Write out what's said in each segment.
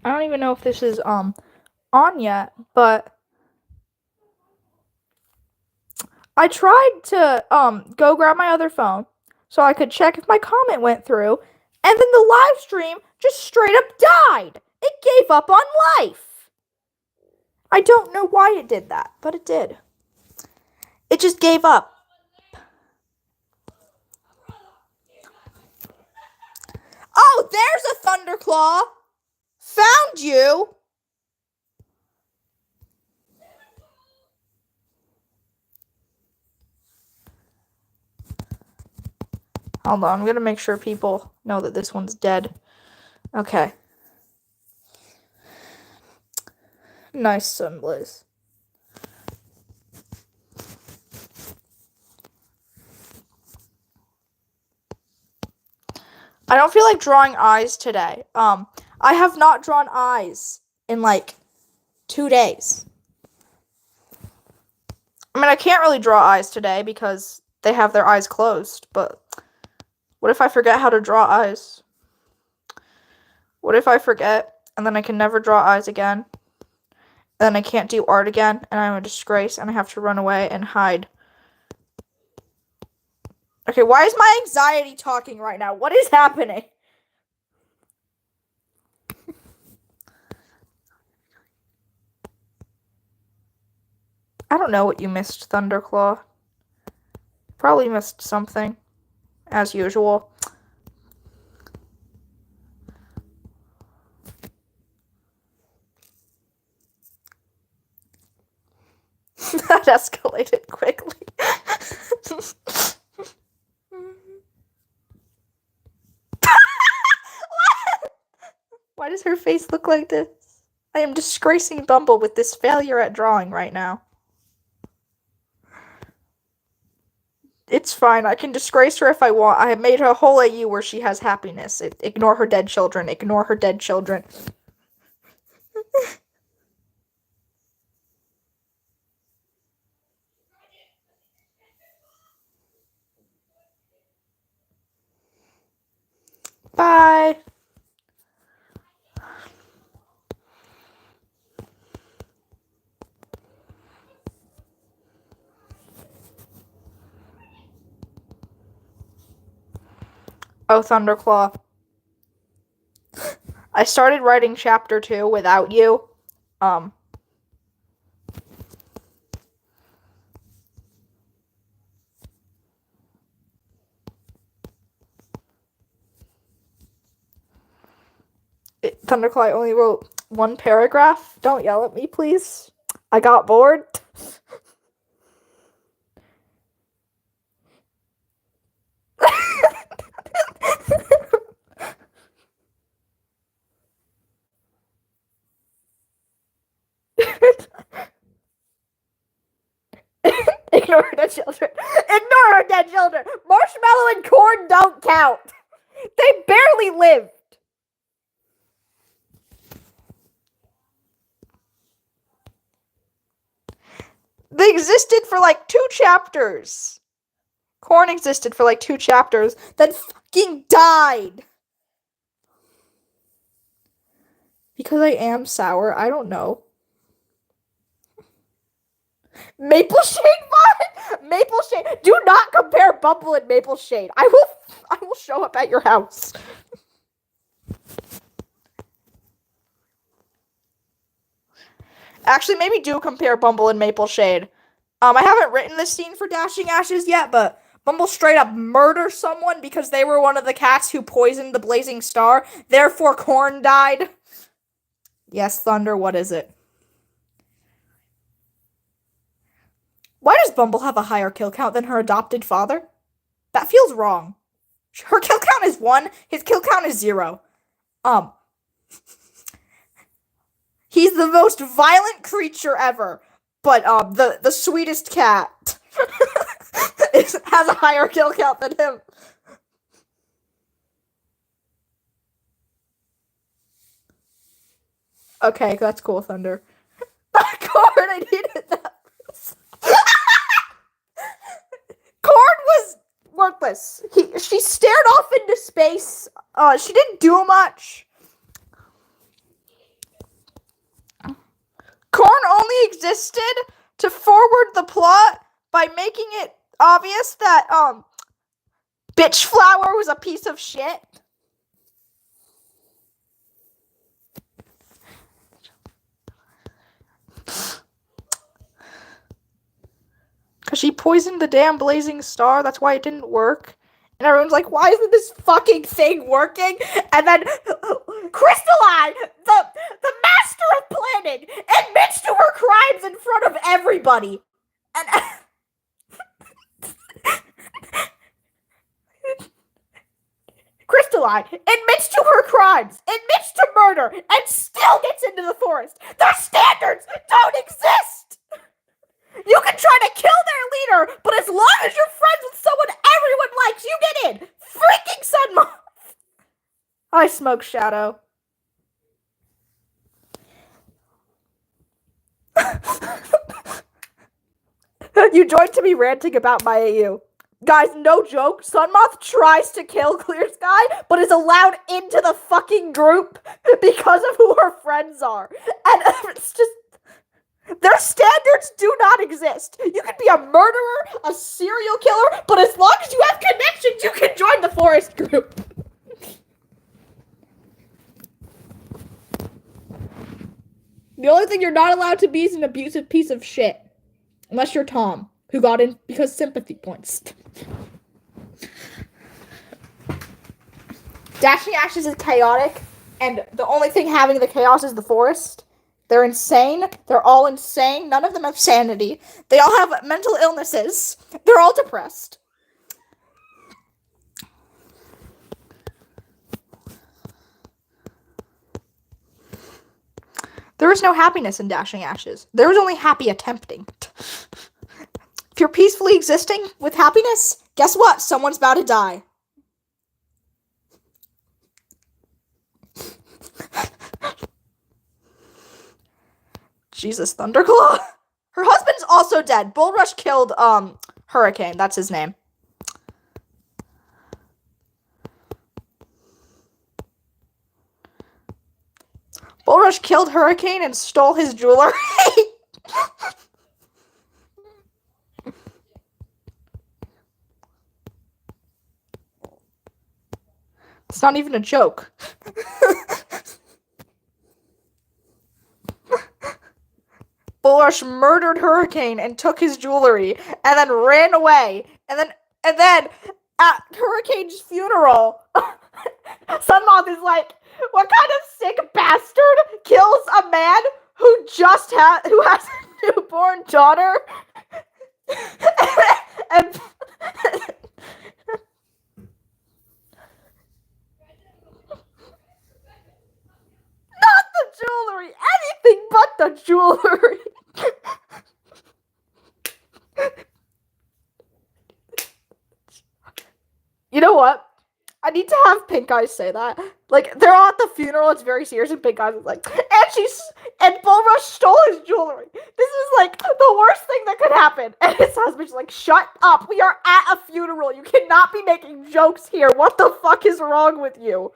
I don't even know if this is on yet, but I tried to go grab my other phone so I could check if my comment went through, and then the live stream just straight up died. It gave up on life. I don't know why it did that, but it did. It just gave up. Oh, there's a Thunderclaw. Found you. Hold on, I'm gonna make sure people know that this one's dead. Okay. Nice Sunblaze. I don't feel like drawing eyes today. I have not drawn eyes in like 2 days. I mean, I can't really draw eyes today because they have their eyes closed, but what if I forget how to draw eyes? What if I forget and then I can never draw eyes again? Then I can't do art again and I'm a disgrace and I have to run away and hide. Okay, why is my anxiety talking right now? What is happening? I don't know what you missed, Thunderclaw. Probably missed something, as usual. That escalated quickly. Why does her face look like this? I am disgracing Bumble with this failure at drawing right now. It's fine. I can disgrace her if I want. I have made her a whole AU where she has happiness. Ignore her dead children. Ignore her dead children. Bye. Oh, Thunderclaw. I started writing chapter 2 without you. Thunderclaw, I only wrote one paragraph. Don't yell at me, please. I got bored. Ignore her dead children. Ignore her dead children. Marshmallow and corn don't count. They barely lived. They existed for like 2 chapters. Corn existed for like 2 chapters, then fucking died. Because I am sour, I don't know. Maple Shade vibe? Maple Shade. Do not compare Bumble and Maple Shade. I will show up at your house. Actually, maybe do compare Bumble and Maple Shade. I haven't written this scene for Dashing Ashes yet, but Bumble straight up murders someone because they were one of the cats who poisoned the Blazing Star. Therefore, Corn died. Yes, Thunder, what is it? Why does Bumble have a higher kill count than her adopted father? That feels wrong. Her kill count is 1, his kill count is 0. He's the most violent creature ever, but the sweetest cat has a higher kill count than him. Okay, that's cool, Thunder. Corn, I needed that. Corn was worthless. She stared off into space. She didn't do much. only existed to forward the plot by making it obvious that Bitch Flower was a piece of shit. Because she poisoned the damn blazing star, that's why it didn't work. And everyone's like, why isn't this fucking thing working? And then Crystalline, the master of planning, admits to her crimes in front of everybody. And Crystalline admits to her crimes, admits to murder, and still gets into the forest. Their standards don't exist! You can try to kill their leader, but as long as you're friends with someone everyone likes, you get in! Freaking Sunmoth! I smoke Shadow. You joined to me ranting about my AU. Guys, no joke, Sunmoth tries to kill Clear Sky, but is allowed into the fucking group because of who her friends are. And it's just... Their standards do not exist. You can be a murderer, a serial killer, but as long as you have connections, you can join the forest group. The only thing you're not allowed to be is an abusive piece of shit. Unless you're Tom, who got in because sympathy points. Dashing Ashes is chaotic, and the only thing having the chaos is the forest. They're insane. They're all insane. None of them have sanity. They all have mental illnesses. They're all depressed. There was no happiness in Dashing Ashes. There was only happy attempting. If you're peacefully existing with happiness, guess what? Someone's about to die. Jesus, Thunderclaw. Her husband's also dead. Bullrush killed, Hurricane. That's his name. Bullrush killed Hurricane and stole his jewelry. It's not even a joke. Bullrush murdered Hurricane and took his jewelry and then ran away. And then at Hurricane's funeral, Sunmoth is like, what kind of sick bastard kills a man who has a newborn daughter? and not the jewelry, anything but the jewelry. You know what? I need to have Pink Eyes say that. Like, they're all at the funeral, it's very serious, and Pink Eyes is like, and Bullrush stole his jewelry. This is, like, the worst thing that could happen. And his husband's like, shut up, we are at a funeral, you cannot be making jokes here, what the fuck is wrong with you?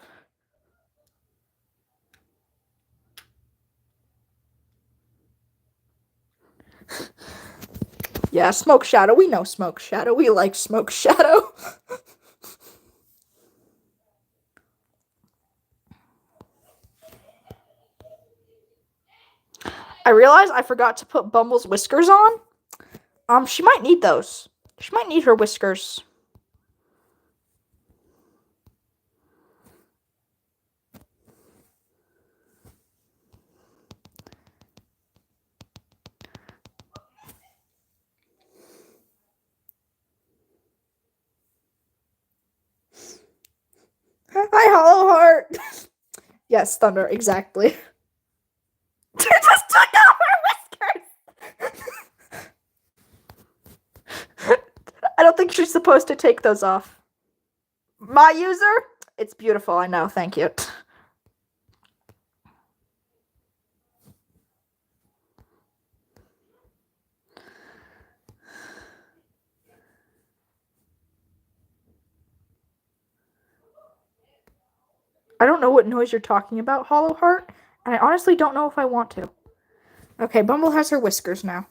Yeah, Smoke Shadow, we know Smoke Shadow, we like Smoke Shadow. I realized I forgot to put Bumble's whiskers on. She might need those. She might need her whiskers. Hi, Hollow Heart. Yes, Thunder, exactly. She just took off her whiskers! I don't think she's supposed to take those off. My user? It's beautiful, I know, thank you. I don't know what noise you're talking about, Hollow Heart, and I honestly don't know if I want to. Okay, Bumble has her whiskers now.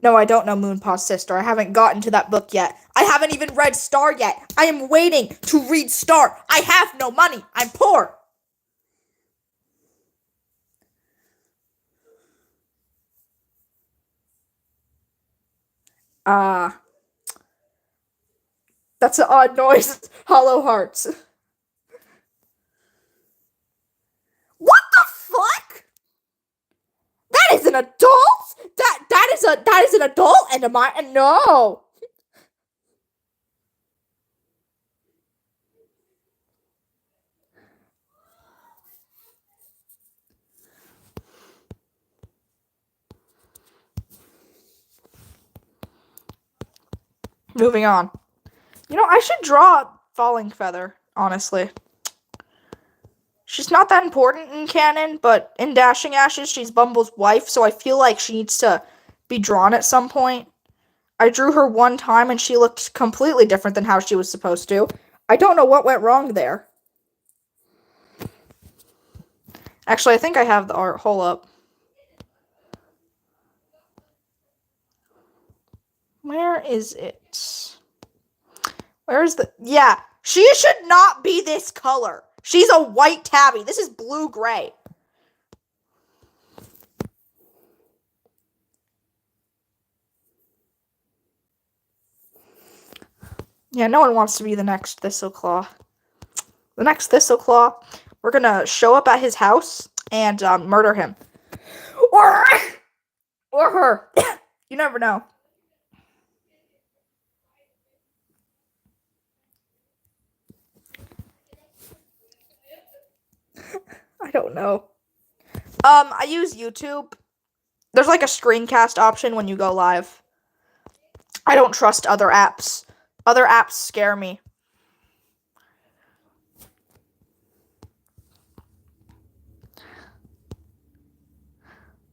No, I don't know Moonpaw's sister. I haven't gotten to that book yet. I haven't even read Star yet. I am waiting to read Star. I have no money. I'm poor. Ah, that's an odd noise. Hollow hearts. What the fuck? That is an adult? That is an adult and a no. Moving on. You know, I should draw Falling Feather, honestly. She's not that important in canon, but in Dashing Ashes, she's Bumble's wife, so I feel like she needs to be drawn at some point. I drew her one time and she looked completely different than how she was supposed to. I don't know what went wrong there. Actually, I think I have the art. Hold up. Where is it? Where's the... Yeah, she should not be this color. She's a white tabby. This is blue-gray. Yeah, no one wants to be the next Thistleclaw. The next Thistleclaw, we're gonna show up at his house and murder him. Or her. You never know. I don't know. I use YouTube. There's like a screencast option when you go live. I don't trust other apps. Other apps scare me.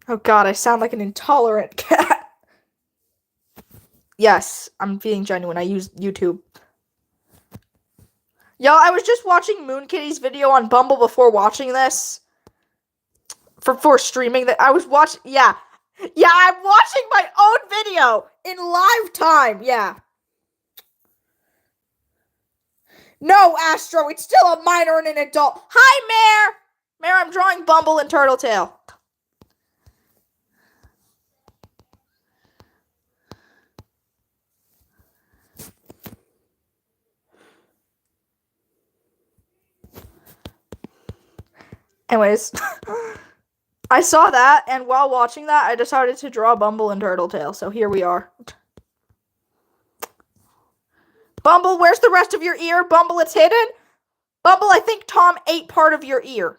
Oh god, I sound like an intolerant cat. Yes, I'm being genuine. I use YouTube. Yo, I was just watching Moon Kitty's video on Bumble before watching this. For streaming that I was watching. Yeah, I'm watching my own video in live time. Yeah. No, Astro, it's still a minor and an adult. Hi, Mare. Mare, I'm drawing Bumble and Turtletail. Anyways, I saw that, and while watching that, I decided to draw Bumble and Turtletail, so here we are. Bumble, where's the rest of your ear? Bumble, it's hidden? Bumble, I think Tom ate part of your ear.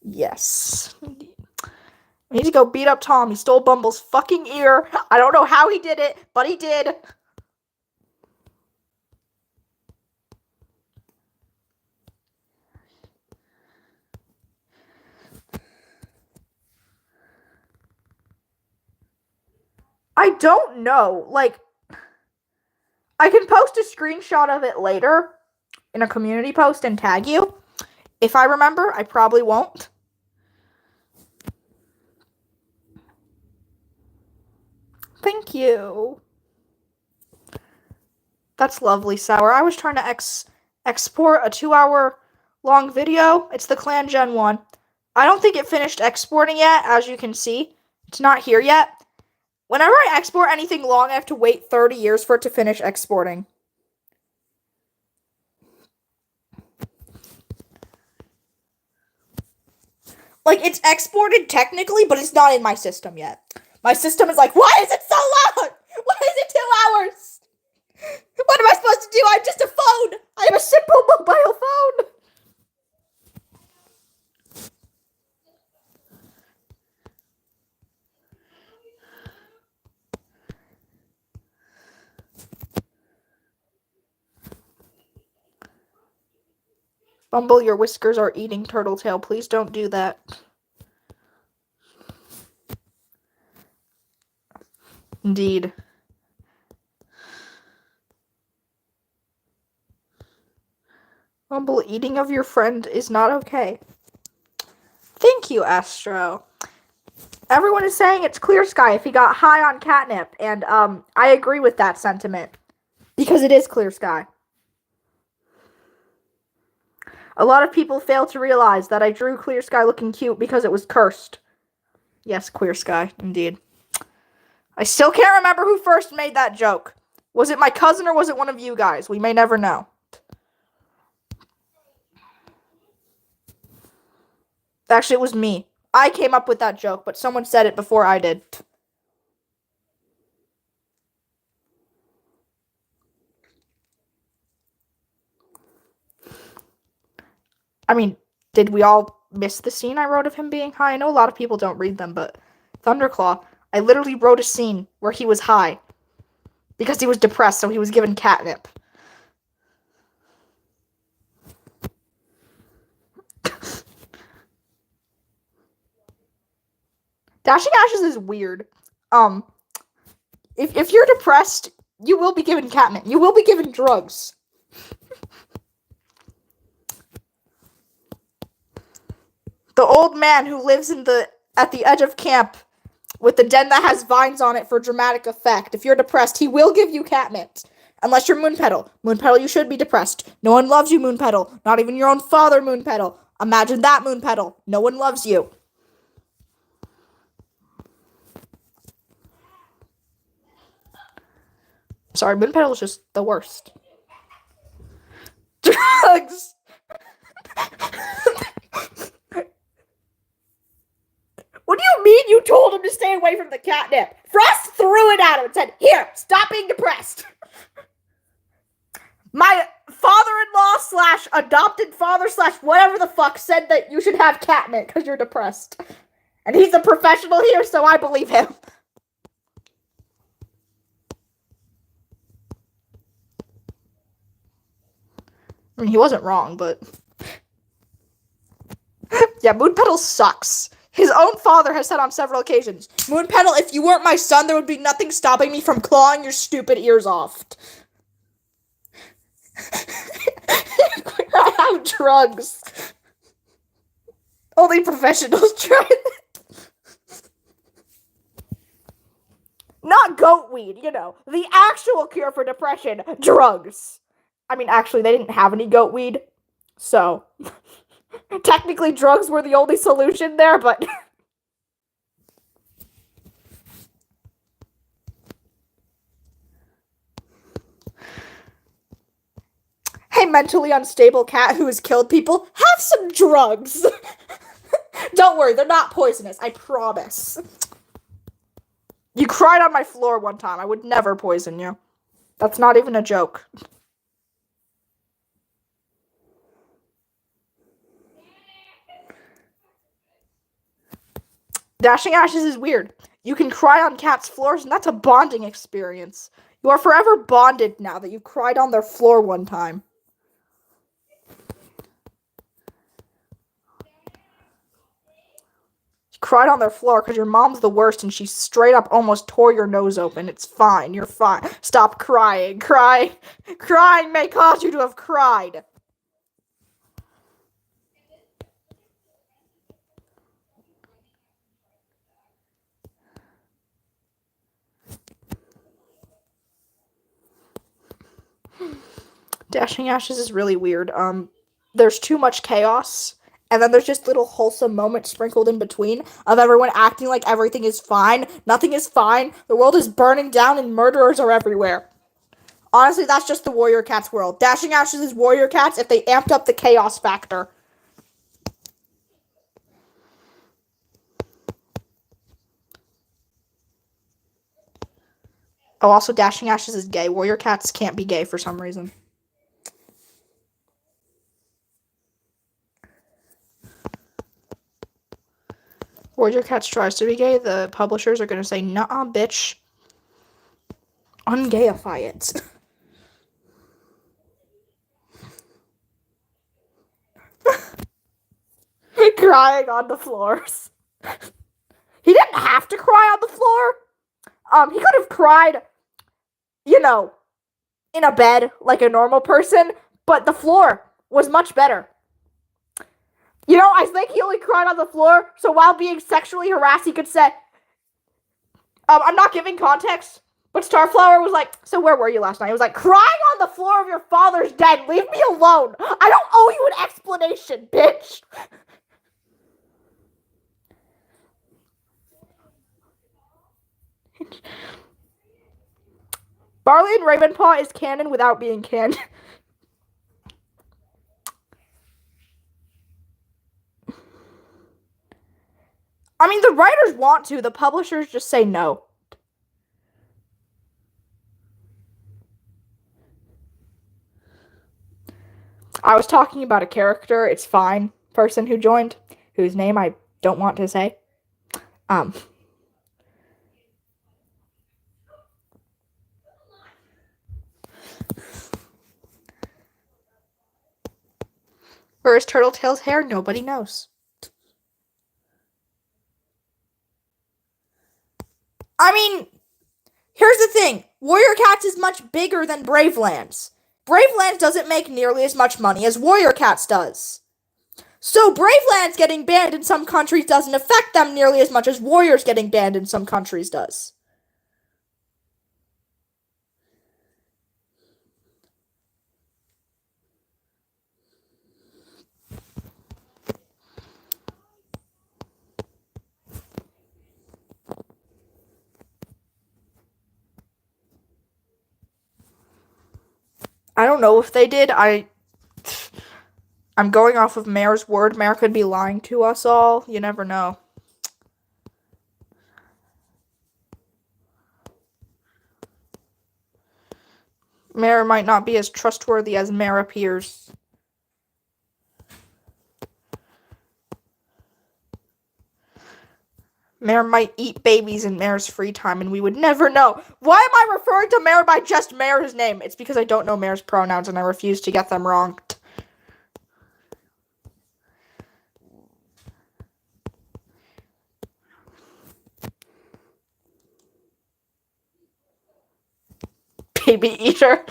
Yes. We need to go beat up Tom. He stole Bumble's fucking ear. I don't know how he did it, but he did. I don't know. Like, I can post a screenshot of it later in a community post and tag you. If I remember, I probably won't. Thank you. That's lovely, Sour. I was trying to export a 2-hour long video. It's the Clan Gen 1. I don't think it finished exporting yet, as you can see. It's not here yet. Whenever I export anything long, I have to wait 30 years for it to finish exporting. Like, it's exported technically, but it's not in my system yet. My system is like, why is it so long? Why is it 2 hours? What am I supposed to do? I'm just a phone. I am a simple mobile phone. Bumble, your whiskers are eating Turtletail. Please don't do that. Indeed. Humble eating of your friend is not okay. Thank you, Astro. Everyone is saying it's Clear Sky if he got high on catnip, and I agree with that sentiment. Because it is Clear Sky. A lot of people fail to realize that I drew Clear Sky looking cute because it was cursed. Yes, Clear Sky, indeed. I still can't remember who first made that joke. Was it my cousin or was it one of you guys? We may never know. Actually, it was me. I came up with that joke, but someone said it before I did. I mean, did we all miss the scene I wrote of him being high? I know a lot of people don't read them, but Thunderclaw, I literally wrote a scene where he was high because he was depressed, so he was given catnip. Dashing Ashes is weird. If you're depressed, you will be given catnip. You will be given drugs. The old man who lives at the edge of camp with the den that has vines on it for dramatic effect. If you're depressed, he will give you catnip. Unless you're Moonpetal. Moonpetal, you should be depressed. No one loves you, Moonpetal. Not even your own father, Moonpetal. Imagine that, Moonpetal. No one loves you. Sorry, Moonpetal is just the worst. Drugs! What do you mean you told him to stay away from the catnip? Frost threw it at him and said, "Here, stop being depressed." My father-in-law / adopted father / whatever the fuck said that you should have catnip because you're depressed. And he's a professional here, so I believe him. I mean, he wasn't wrong, but... Yeah, Moonpetal sucks. His own father has said on several occasions, "Moonpetal, if you weren't my son, there would be nothing stopping me from clawing your stupid ears off." I have drugs. Only professionals try it. Not goat weed, the actual cure for depression, drugs. I mean, actually, they didn't have any goat weed, so... Technically, drugs were the only solution there, but... Hey, mentally unstable cat who has killed people, have some drugs! Don't worry, they're not poisonous, I promise. You cried on my floor one time, I would never poison you. That's not even a joke. Dashing Ashes is weird. You can cry on cats' floors, and that's a bonding experience. You are forever bonded now that you cried on their floor one time. You cried on their floor because your mom's the worst and she straight up almost tore your nose open. It's fine. You're fine. Stop crying. Crying may cause you to have cried. Dashing Ashes is really weird. There's too much chaos, and then there's just little wholesome moments sprinkled in between of everyone acting like everything is fine. Nothing is fine. The world is burning down and murderers are everywhere. Honestly, that's just the Warrior Cats world. Dashing Ashes is Warrior Cats if they amped up the chaos factor. Oh, also, Dashing Ashes is gay. Warrior Cats can't be gay for some reason. Warrior Cats tries to be gay, the publishers are going to say, "Nuh-uh, bitch. Ungayify it." Crying on the floors. He didn't have to cry on the floor. He could have cried, in a bed like a normal person, but the floor. was much better. You know, I think he only cried on the floor, so while being sexually harassed, he could say, I'm not giving context, but Starflower was like, so where were you last night? He was like, crying on the floor of your father's den. Leave me alone. I don't owe you an explanation, bitch. Barley and Ravenpaw is canon without being canon. I mean, the writers want to. The publishers just say no. I was talking about a character, it's fine, person who joined, whose name I don't want to say. Where is Turtletail's hair? Nobody knows. I mean, here's the thing. Warrior Cats is much bigger than Bravelands. Bravelands doesn't make nearly as much money as Warrior Cats does. So Bravelands getting banned in some countries doesn't affect them nearly as much as Warriors getting banned in some countries does. I don't know if they did. I'm going off of Mayor's word. Mayor could be lying to us all. You never know. Mayor might not be as trustworthy as Mayor appears. Mayor might eat babies in Mayor's free time, and we would never know. Why am I referring to Mayor by just Mayor's name? It's because I don't know Mayor's pronouns, and I refuse to get them wrong. Baby eater.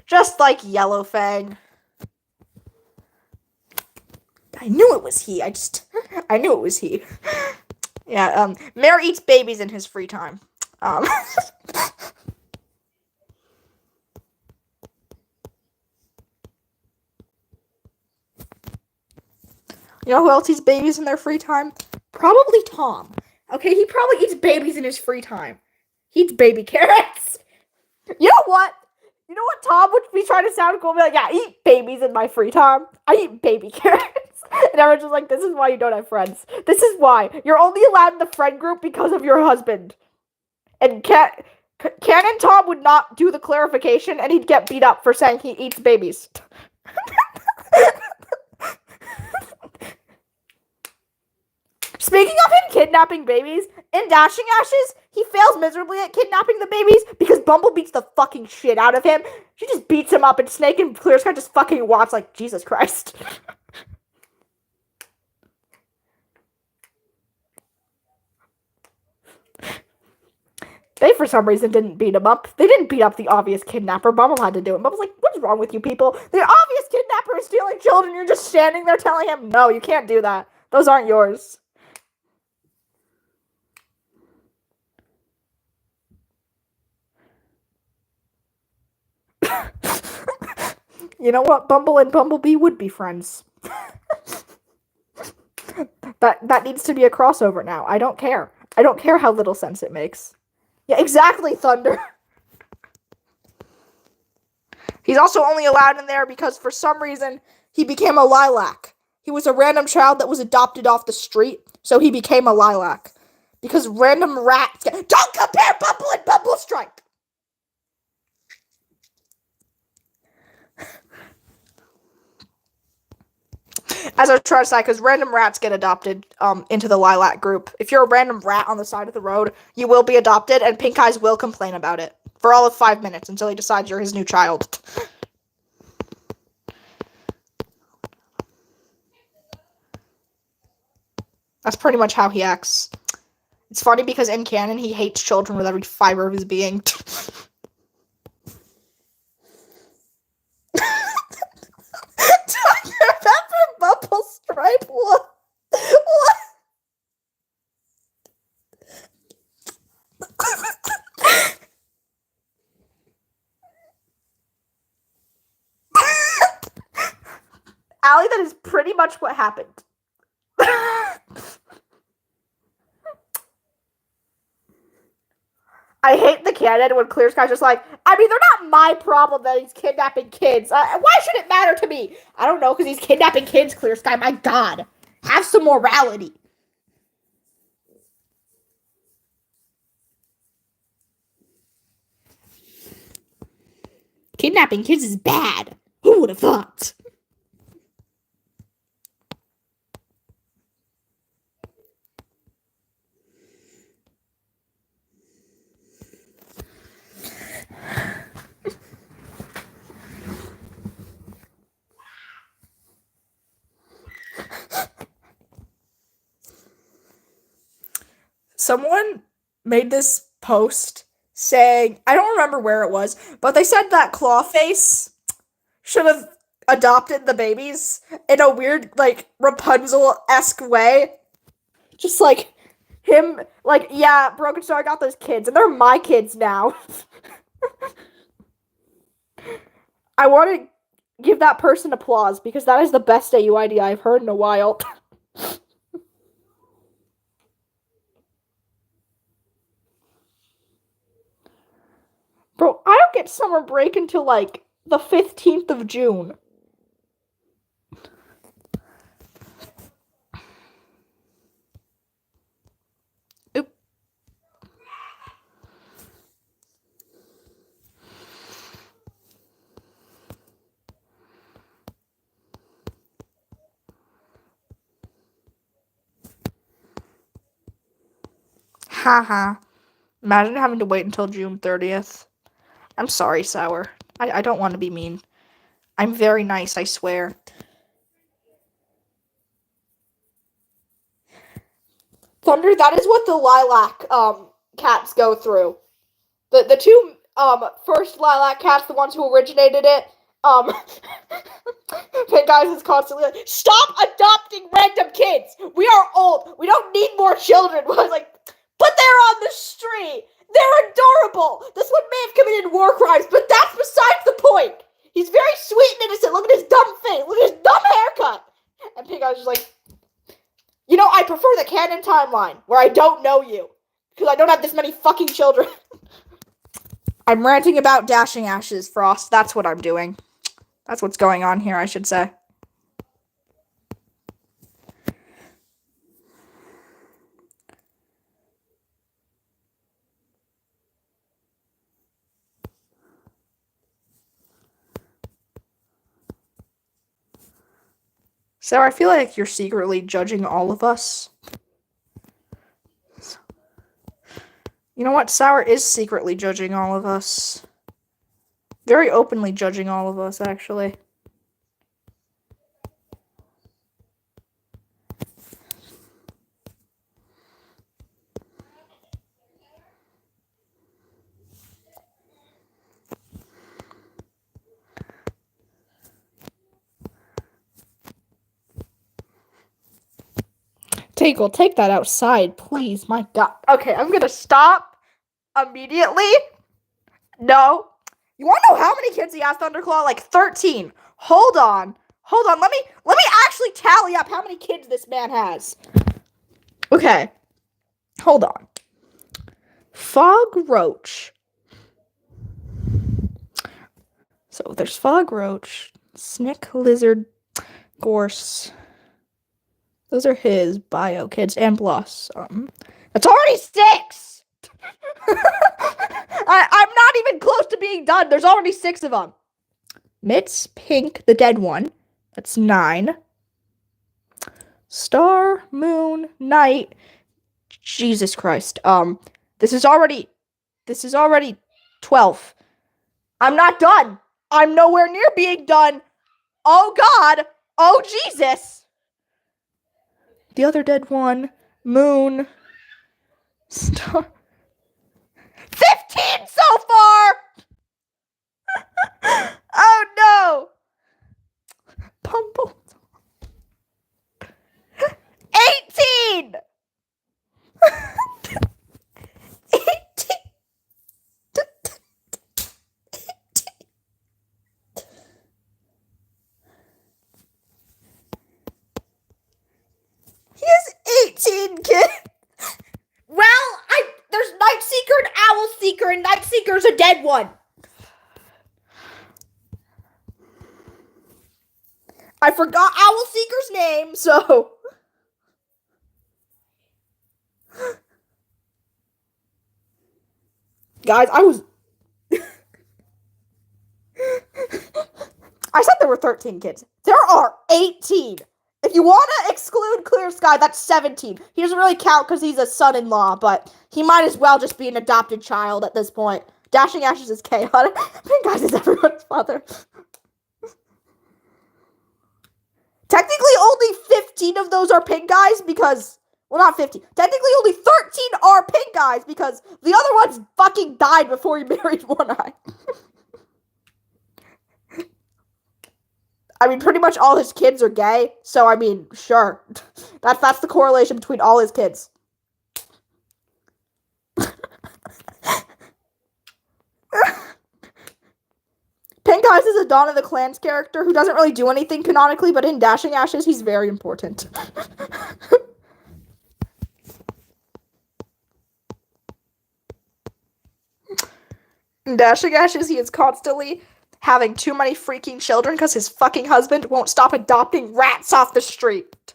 Just like Yellowfang. I knew it was he. I knew it was he. Yeah, Mayor eats babies in his free time. You know who else eats babies in their free time? Probably Tom. Okay, he probably eats babies in his free time. He eats baby carrots. You know what? You know what Tom would be trying to sound cool? Be like, yeah, I eat babies in my free time. I eat baby carrots. And everyone's just like, this is why you don't have friends. This is why. You're only allowed in the friend group because of your husband. And Canon Tom would not do the clarification, and he'd get beat up for saying he eats babies. Speaking of him kidnapping babies, in Dashing Ashes, he fails miserably at kidnapping the babies because Bumble beats the fucking shit out of him. She just beats him up, and Snake and Clear Sky just fucking watch like, Jesus Christ. They, for some reason, didn't beat him up. They didn't beat up the obvious kidnapper. Bumble had to do it. Bumble's like, what's wrong with you people? The obvious kidnapper is stealing children. You're just standing there telling him, no, you can't do that. Those aren't yours. You know what? Bumble and Bumblebee would be friends. That needs to be a crossover now. I don't care. I don't care how little sense it makes. Yeah, exactly, Thunder. He's also only allowed in there because for some reason he became a lilac. He was a random child that was adopted off the street, so he became a lilac. Because random rats don't compare Bumble and Bumble Stripe! As I was trying to say, because random rats get adopted into the lilac group. If you're a random rat on the side of the road, you will be adopted, and Pink Eyes will complain about it for all of 5 minutes until he decides you're his new child. That's pretty much how he acts. It's funny because in canon, he hates children with every fiber of his being. subscribe. What? Allie, that is pretty much what happened. I hate the canon when Clear Sky's just like, I mean, they're not my problem that he's kidnapping kids. Why should it matter to me? I don't know, because he's kidnapping kids, Clear Sky. My God. Have some morality. Kidnapping kids is bad. Who would have thought? Someone made this post saying, I don't remember where it was, but they said that Clawface should have adopted the babies in a weird, like, Rapunzel-esque way. Just like him, like, yeah, Broken Star got those kids, and they're my kids now. I want to give that person applause, because that is the best AUID I've heard in a while. Bro, I don't get summer break until, like, the 15th of June. Oop. Haha. Imagine having to wait until June 30th. I'm sorry, Sour. I don't want to be mean. I'm very nice, I swear. Thunder, that is what the lilac cats go through. The two first lilac cats, the ones who originated it, Pink Eyes is constantly like, stop adopting random kids! We are old. We don't need more children. I was like, but they're on the street. They're adorable. This one may have committed war crimes, but that's besides the point. He's very sweet and innocent. Look at his dumb face. Look at his dumb haircut. And Pink Eyes was like, you know, I prefer the canon timeline, where I don't know you. Because I don't have this many fucking children. I'm ranting about Dashing Ashes, Frost. That's what I'm doing. That's what's going on here, I should say. So I feel like you're secretly judging all of us. You know what? Sour is secretly judging all of us. Very openly judging all of us, actually. Tinkle, take that outside, please. My God. Okay, I'm gonna stop immediately. No. You wanna know how many kids he has, Thunderclaw? Like 13. Hold on. Let me actually tally up how many kids this man has. Okay. Hold on. Fog Roach. So there's Fog Roach, Snick, Lizard, Gorse. Those are his bio kids, and Blossom. That's already 6! I'm not even close to being done. There's already 6 of them. Mitz, Pink, the dead one. That's 9. Star, Moon, Night. Jesus Christ. This is already 12. I'm not done. I'm nowhere near being done. Oh God. Oh Jesus. The other dead one. Moon. Star. 15 so far! Oh no! Pumble. kid. Well, there's Night Seeker and Owl Seeker, and Night Seeker's a dead one. I forgot Owl Seeker's name, so... Guys, I said there were 13 kids. There are 18. If you want to exclude Clear Sky, that's 17. He doesn't really count because he's a son-in-law, but he might as well just be an adopted child at this point. Dashing Ashes is chaotic. Pink Guys is everyone's father. Technically, only 15 of those are Pink Guys because... Well, not 50. Technically, only 13 are Pink Guys because the other ones fucking died before he married One Eye. I mean, pretty much all his kids are gay, so I mean, sure. That's the correlation between all his kids. Pink Eyes is a Dawn of the Clans character who doesn't really do anything canonically, but in Dashing Ashes, he's very important. In Dashing Ashes, he is constantly having too many freaking children because his fucking husband won't stop adopting rats off the street.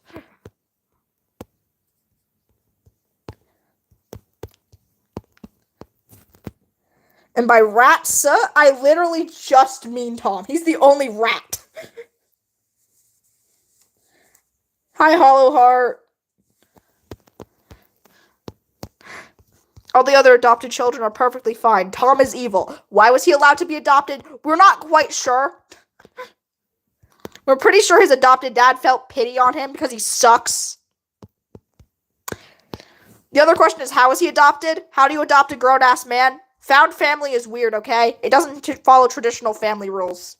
And by rats, I literally just mean Tom. He's the only rat. Hi, Hollow Heart. All the other adopted children are perfectly fine. Tom is evil. Why was he allowed to be adopted? We're not quite sure. We're pretty sure his adopted dad felt pity on him because he sucks. The other question is, how was he adopted? How do you adopt a grown-ass man? Found family is weird, okay? It doesn't follow traditional family rules.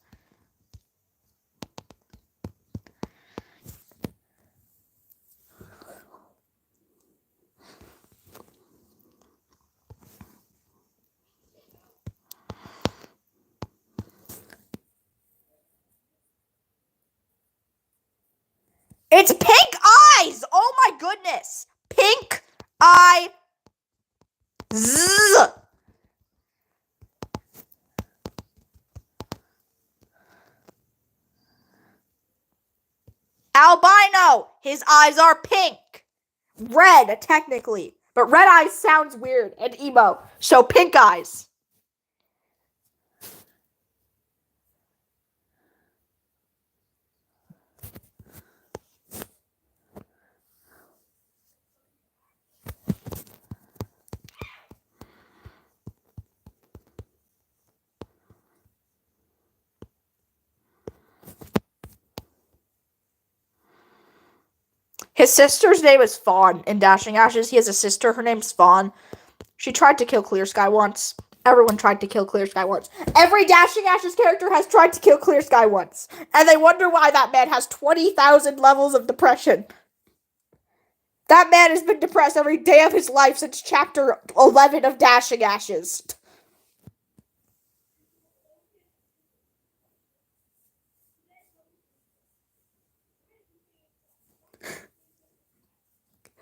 It's Pink Eyes! Oh my goodness! Pink Eye Z. Albino! His eyes are pink. Red, technically. But red eyes sounds weird and emo. So Pink Eyes. His sister's name is Fawn in Dashing Ashes. He has a sister. Her name's Fawn. She tried to kill Clear Sky once. Everyone tried to kill Clear Sky once. Every Dashing Ashes character has tried to kill Clear Sky once. And they wonder why that man has 20,000 levels of depression. That man has been depressed every day of his life since chapter 11 of Dashing Ashes.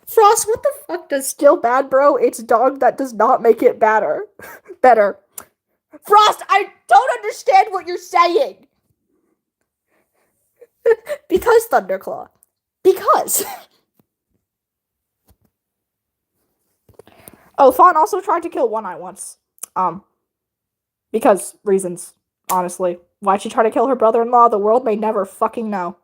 Frost, what the fuck does still bad, bro? It's dog that does not make it better. Frost, I don't understand what you're saying. Because Thunderclaw. Because. Oh, Fawn also tried to kill One Eye once. Because reasons, honestly. Why'd she try to kill her brother-in-law? The world may never fucking know.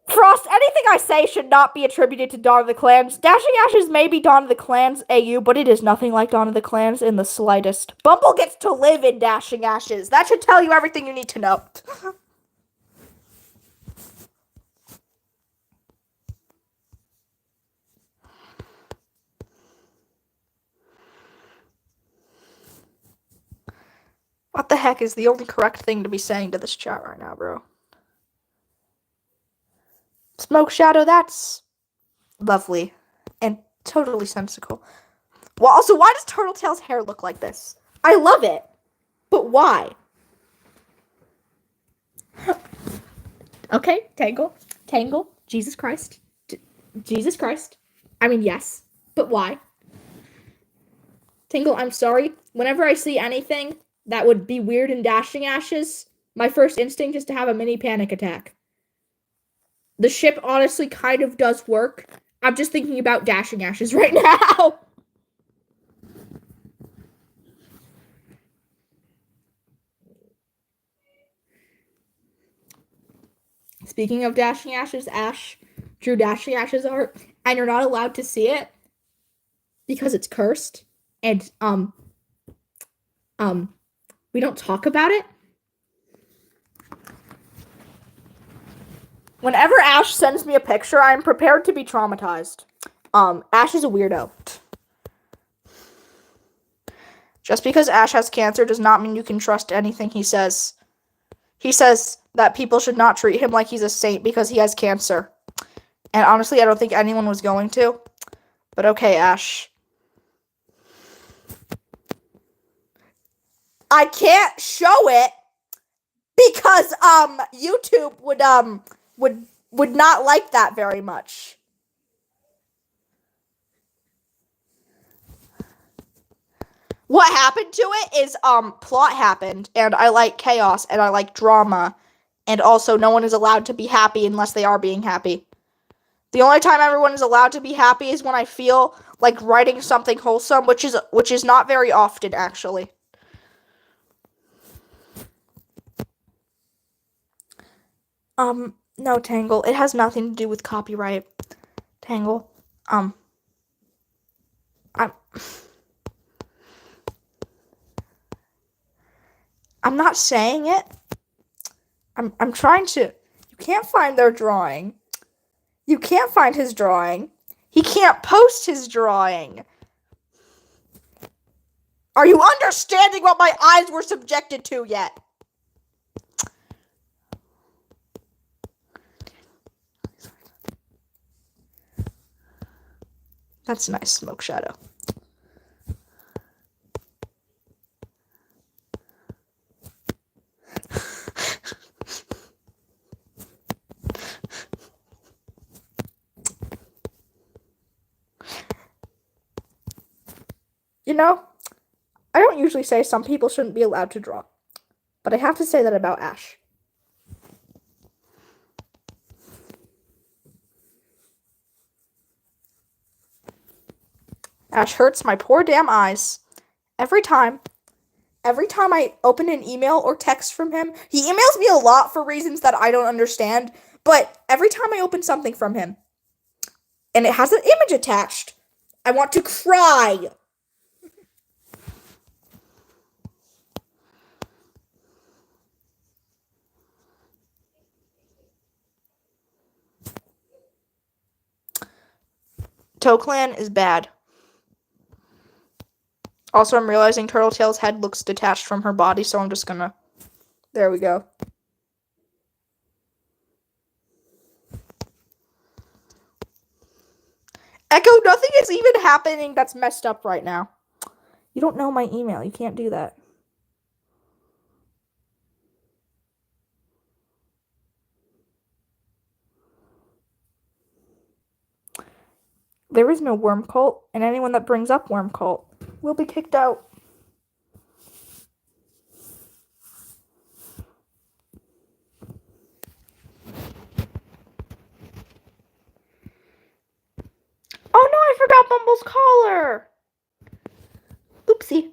Frost, anything I say should not be attributed to Dawn of the Clans. Dashing Ashes may be Dawn of the Clans AU, but it is nothing like Dawn of the Clans in the slightest. Bumble gets to live in Dashing Ashes. That should tell you everything you need to know. What the heck is the only correct thing to be saying to this chat right now, bro? Smoke Shadow, that's lovely and totally sensical. Well, also, why does Turtletail's hair look like this? I love it, but why? Okay, Tangle, Jesus Christ. Jesus Christ. I mean, yes. But why? Tingle, I'm sorry. Whenever I see anything that would be weird in Dashing Ashes, my first instinct is to have a mini panic attack. The ship honestly kind of does work. I'm just thinking about Dashing Ashes right now. Speaking of Dashing Ashes, Ash drew Dashing Ashes art, and you're not allowed to see it because it's cursed, and we don't talk about it. Whenever Ash sends me a picture, I'm prepared to be traumatized. Ash is a weirdo. Just because Ash has cancer does not mean you can trust anything he says. He says that people should not treat him like he's a saint because he has cancer. And honestly, I don't think anyone was going to. But okay, Ash. I can't show it because YouTube would not like that very much. What happened to it is plot happened, and I like chaos and I like drama, and also no one is allowed to be happy unless they are being happy. The only time everyone is allowed to be happy is when I feel like writing something wholesome, which is not very often actually. No, Tangle. It has nothing to do with copyright. Tangle. I'm not saying it. I'm trying to. You can't find their drawing. You can't find his drawing. He can't post his drawing. Are you understanding what my eyes were subjected to yet? That's a nice smoke shadow. You know, I don't usually say some people shouldn't be allowed to draw, but I have to say that about Ash. Ash hurts my poor damn eyes. Every time I open an email or text from him, he emails me a lot for reasons that I don't understand, but every time I open something from him, and it has an image attached, I want to cry. ToeClan is bad. Also, I'm realizing Turtletail's head looks detached from her body, so I'm just gonna... There we go. Echo, nothing is even happening that's messed up right now. You don't know my email. You can't do that. There is no worm cult, and anyone that brings up worm cult will be kicked out. Oh no, I forgot Bumble's collar! Oopsie.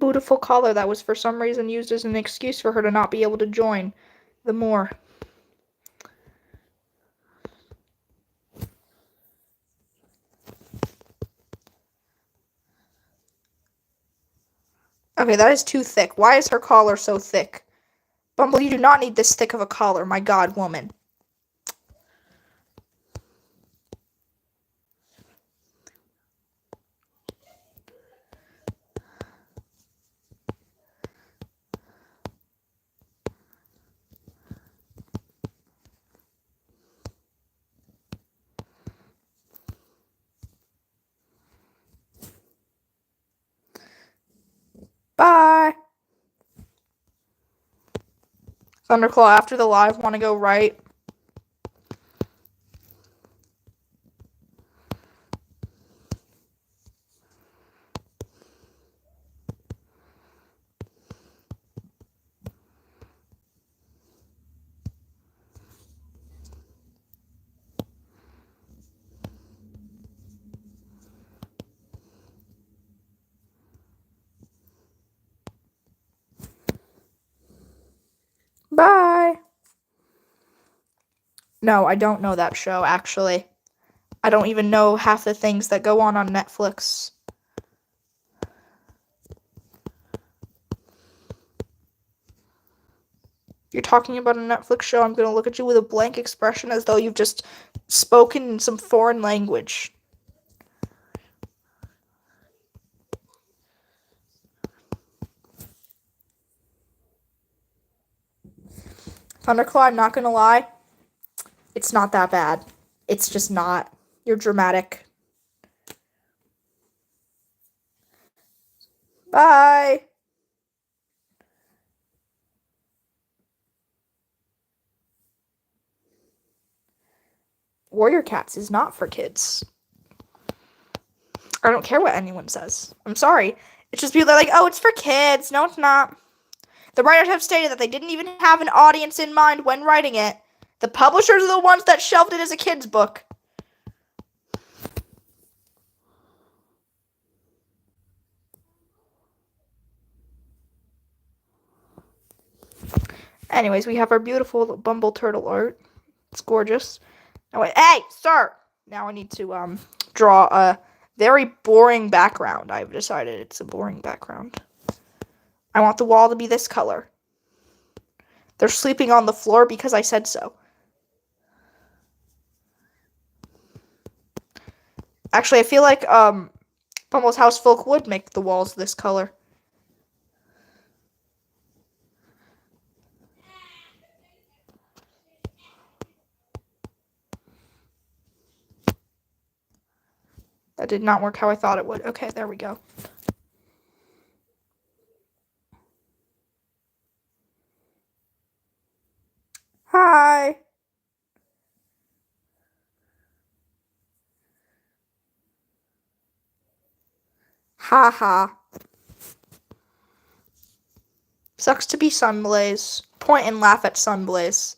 Beautiful collar that was for some reason used as an excuse for her to not be able to join the more. Okay, that is too thick. Why is her collar so thick? Bumble, you do not need this thick of a collar, my god, woman. Bye. Thunderclaw, after the live, want to go right? Bye. No, I don't know that show, actually. I don't even know half the things that go on Netflix. You're talking about a Netflix show, I'm going to look at you with a blank expression as though you've just spoken in some foreign language. Thunderclaw, I'm not going to lie. It's not that bad. It's just not. You're dramatic. Bye. Warrior Cats is not for kids. I don't care what anyone says. I'm sorry. It's just people that are like, oh, it's for kids. No, it's not. The writers have stated that they didn't even have an audience in mind when writing it. The publishers are the ones that shelved it as a kid's book. Anyways, we have our beautiful Bumble Turtle art. It's gorgeous. Now, wait, hey, sir! Now I need to draw a very boring background. I've decided it's a boring background. I want the wall to be this color. They're sleeping on the floor because I said so. Actually, I feel like Bumble's House Folk would make the walls this color. That did not work how I thought it would. Okay, there we go. Hi. Ha ha. Sucks to be Sunblaze. Point and laugh at Sunblaze.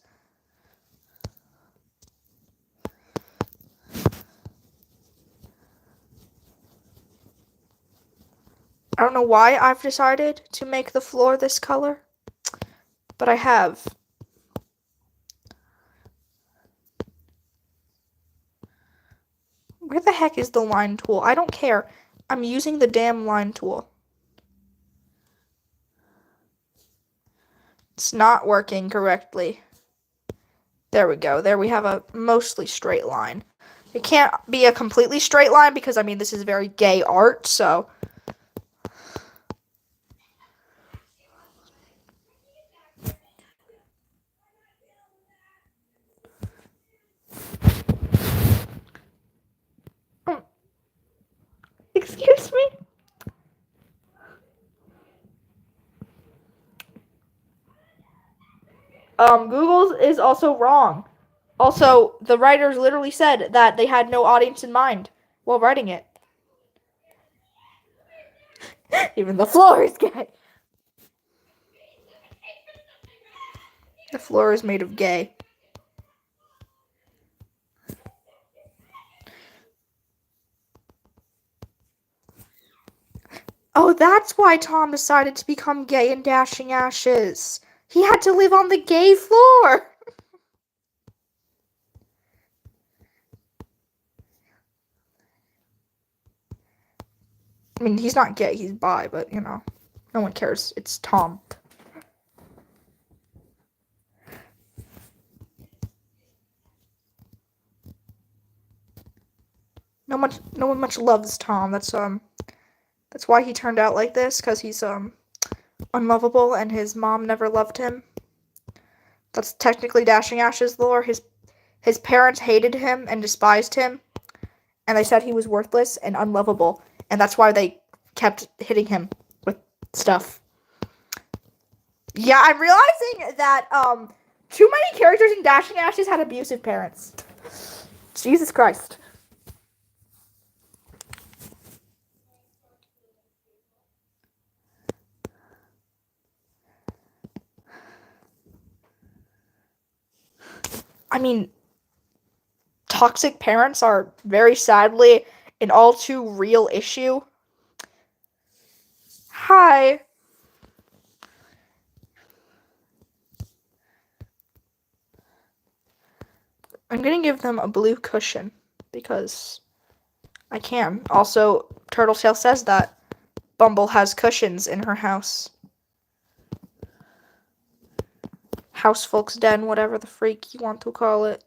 I don't know why I've decided to make the floor this color, but I have. Where the heck is the line tool? I don't care. I'm using the damn line tool. It's not working correctly. There we go. There we have a mostly straight line. It can't be a completely straight line because, I mean, this is very gay art, so... Excuse me? Google's is also wrong. Also, the writers literally said that they had no audience in mind while writing it. Even the floor is gay. The floor is made of gay. Oh, that's why Tom decided to become gay in Dashing Ashes. He had to live on the gay floor. I mean, he's not gay, he's bi, but, you know, no one cares. It's Tom. No one much loves Tom. That's why he turned out like this, because he's unlovable and his mom never loved him. That's technically Dashing Ashes lore. His parents hated him and despised him, and they said he was worthless and unlovable, and that's why they kept hitting him with stuff. Yeah, I'm realizing that too many characters in Dashing Ashes had abusive parents. Jesus Christ. I mean, toxic parents are very sadly an all too real issue. Hi. I'm gonna give them a blue cushion because I can. Also, Turtletail says that Bumble has cushions in her house. House folks den, whatever the freak you want to call it.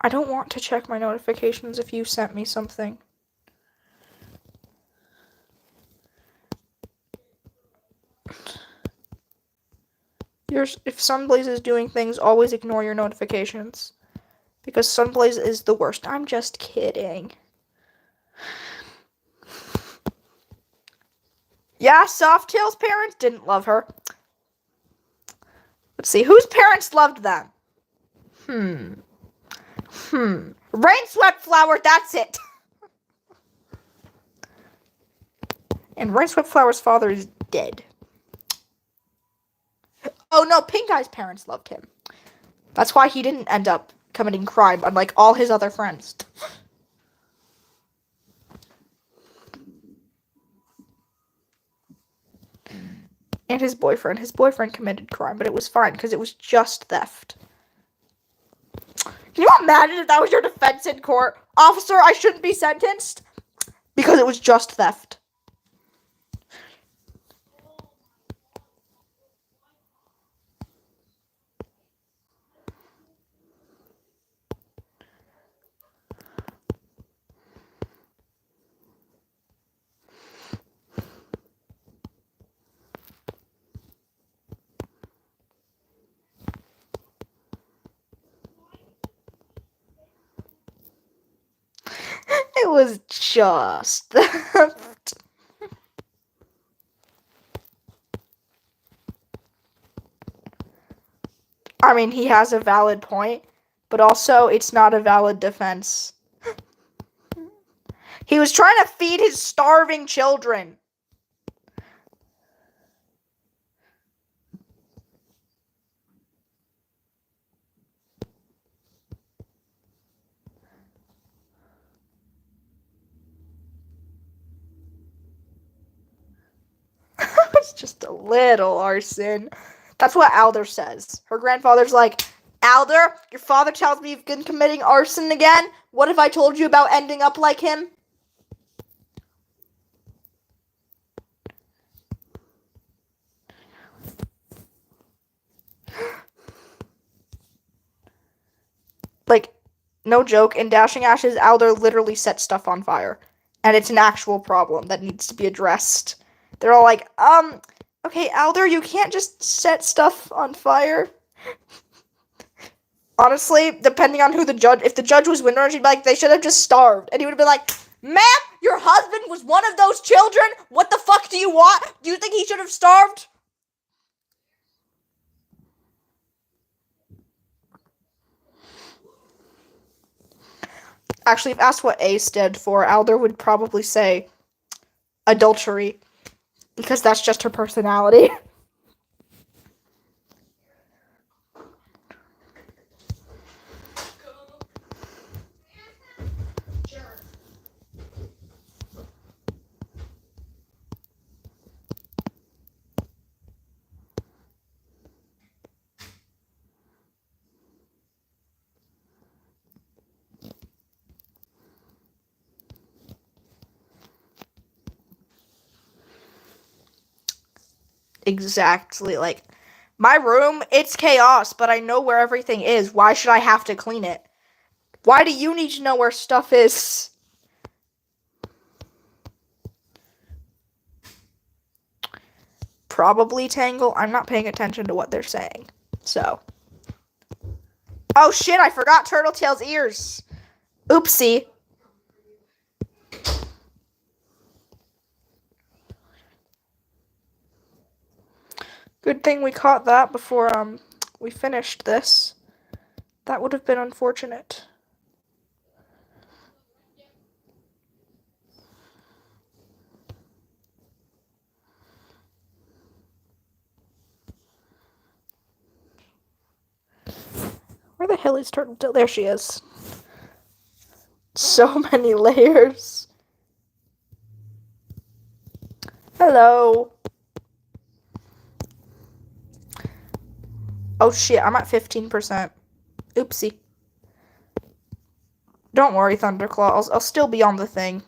I don't want to check my notifications if you sent me something. If Sunblaze is doing things, always ignore your notifications. Because Sunblaze is the worst. I'm just kidding. Yeah, Softail's parents didn't love her. Let's see, whose parents loved them? Rainswept Flower, that's it. And Rainswept Flower's father is dead. Oh no, Pink Eye's parents loved him. That's why he didn't end up committing crime, unlike all his other friends. And his boyfriend. His boyfriend committed crime, but it was fine because it was just theft. Can you imagine if that was your defense in court? Officer, I shouldn't be sentenced because it was just theft. It was just theft. I mean, he has a valid point, but also it's not a valid defense. He was trying to feed his starving children. It's just a little arson. That's what Alder says. Her grandfather's like, Alder, your father tells me you've been committing arson again. What if I told you about ending up like him? Like, no joke, in Dashing Ashes, Alder literally sets stuff on fire. And it's an actual problem that needs to be addressed. They're all like, okay, Alder, you can't just set stuff on fire. Honestly, depending on who the judge, if the judge was Winter, she'd be like, they should have just starved. And he would have been like, ma'am, your husband was one of those children? What the fuck do you want? Do you think he should have starved? Actually, if asked what A stood for, Alder would probably say adultery. Because that's just her personality. Exactly. Like, my room, it's chaos, but I know where everything is. Why should I have to clean it? Why do you need to know where stuff is? Probably Tangle. I'm not paying attention to what they're saying. So. Oh shit, I forgot Turtletail's ears. Oopsie. Good thing we caught that before we finished this. That would have been unfortunate. Where the hell is Turtle? There she is. So many layers. Hello. Oh shit, I'm at 15%. Oopsie. Don't worry, Thunderclaw. I'll still be on the thing.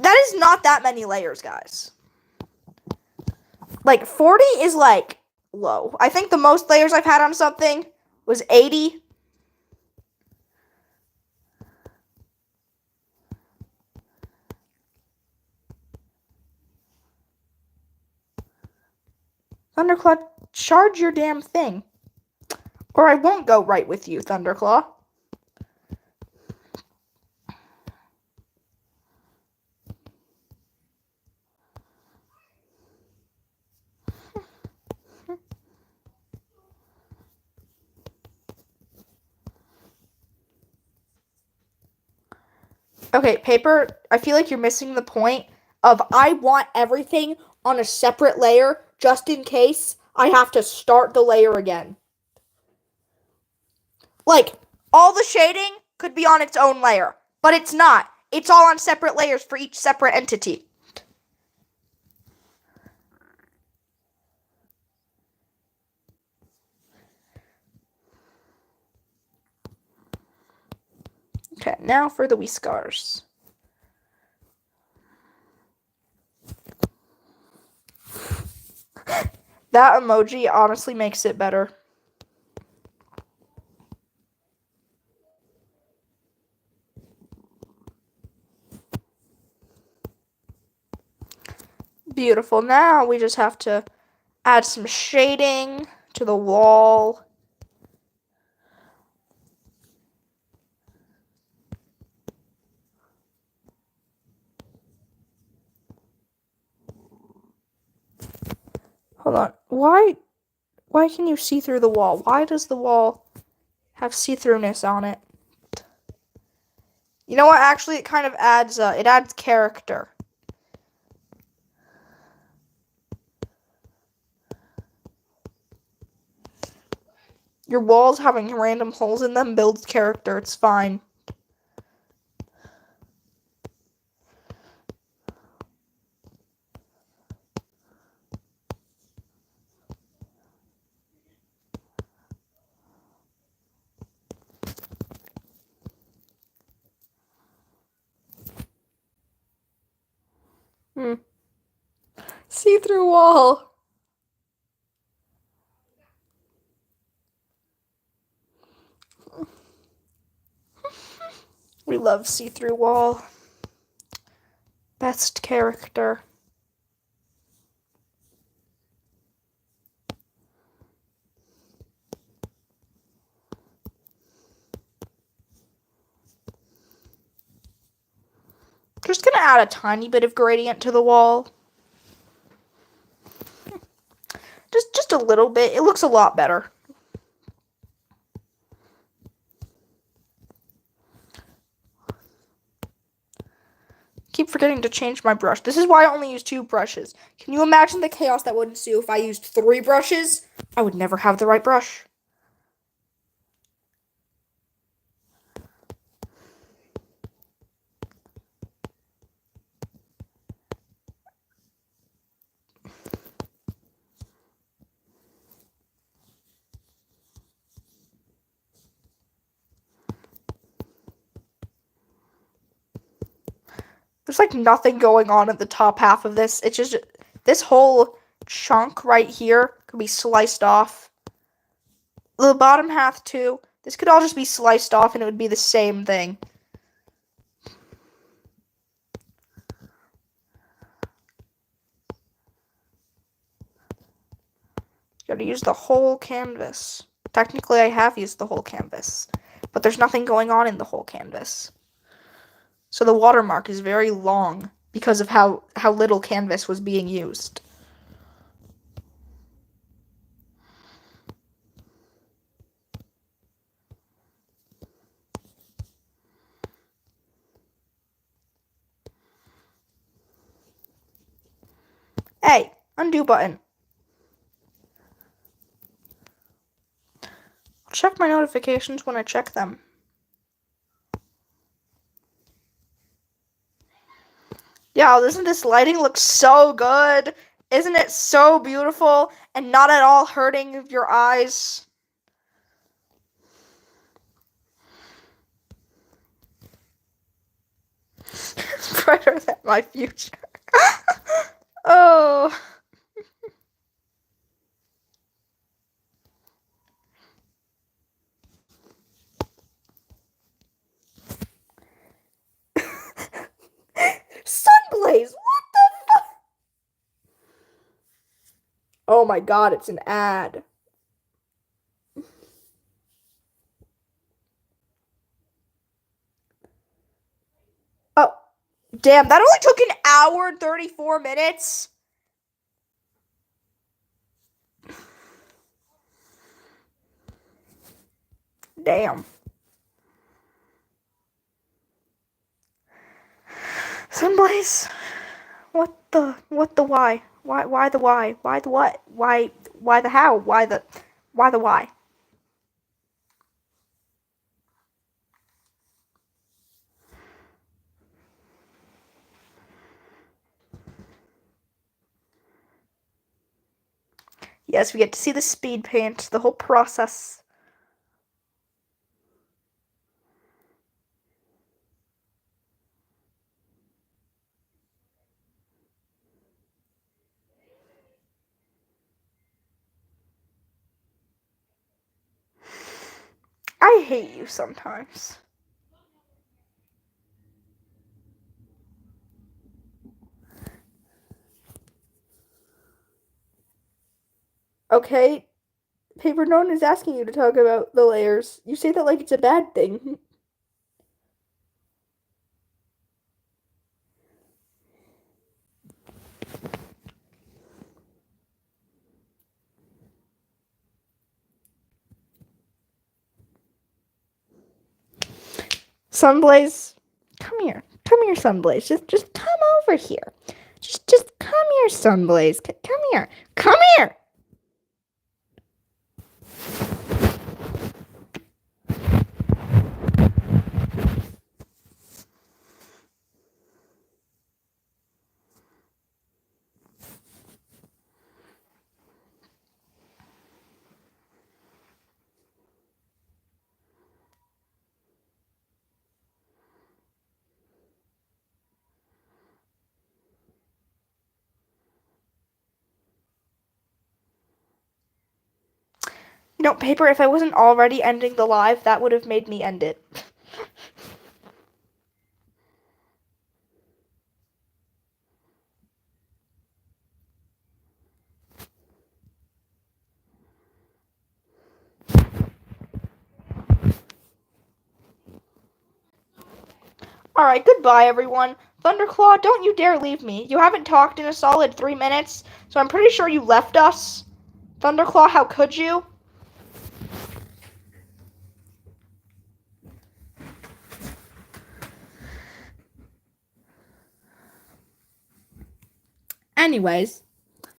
That is not that many layers, guys. Like, 40 is, like, low. I think the most layers I've had on something was 80. Thunderclaw, charge your damn thing. Or I won't go right with you, Thunderclaw. Okay, Paper, I feel like you're missing the point of I want everything on a separate layer just in case I have to start the layer again. Like, all the shading could be on its own layer, but it's not. It's all on separate layers for each separate entity. Okay, now for the Whiskars. That emoji honestly makes it better. Beautiful. Now we just have to add some shading to the wall. Hold on. Why can you see through the wall? Why does the wall have see-throughness on it? You know what? Actually, it kind of adds character. Your walls having random holes in them builds character. It's fine. See-through wall. We love see-through wall. Best character. Just gonna add a tiny bit of gradient to the wall. Just a little bit. It looks a lot better. Keep forgetting to change my brush. This is why I only use 2 brushes. Can you imagine the chaos that would ensue if I used 3 brushes? I would never have the right brush. There's like nothing going on at the top half of this. It's just this whole chunk right here could be sliced off. The bottom half too. This could all just be sliced off and it would be the same thing. You gotta use the whole canvas. Technically, I have used the whole canvas, but there's nothing going on in the whole canvas. So the watermark is very long because of how little canvas was being used. Hey, undo button. I'll check my notifications when I check them. Yeah, doesn't this lighting look so good? Isn't it so beautiful and not at all hurting your eyes? It's brighter than my future. Oh. Sunblaze, what the fuck? Oh my god, it's an ad. Oh, damn, that only took an hour and 34 minutes. Damn. Sunblaze. What the why? Why the why? Why the what? Why the how? Why the why? Yes, we get to see the speed paint, the whole process. I hate you sometimes. Okay, Paper, no one is asking you to talk about the layers. You say that like it's a bad thing. Sunblaze, come here. Come here, Sunblaze. Just come over here. Just come here, Sunblaze. Come here. Come here. No, Paper, if I wasn't already ending the live, that would have made me end it. Alright, goodbye, everyone. Thunderclaw, don't you dare leave me. You haven't talked in a solid 3 minutes, so I'm pretty sure you left us. Thunderclaw, how could you? Anyways,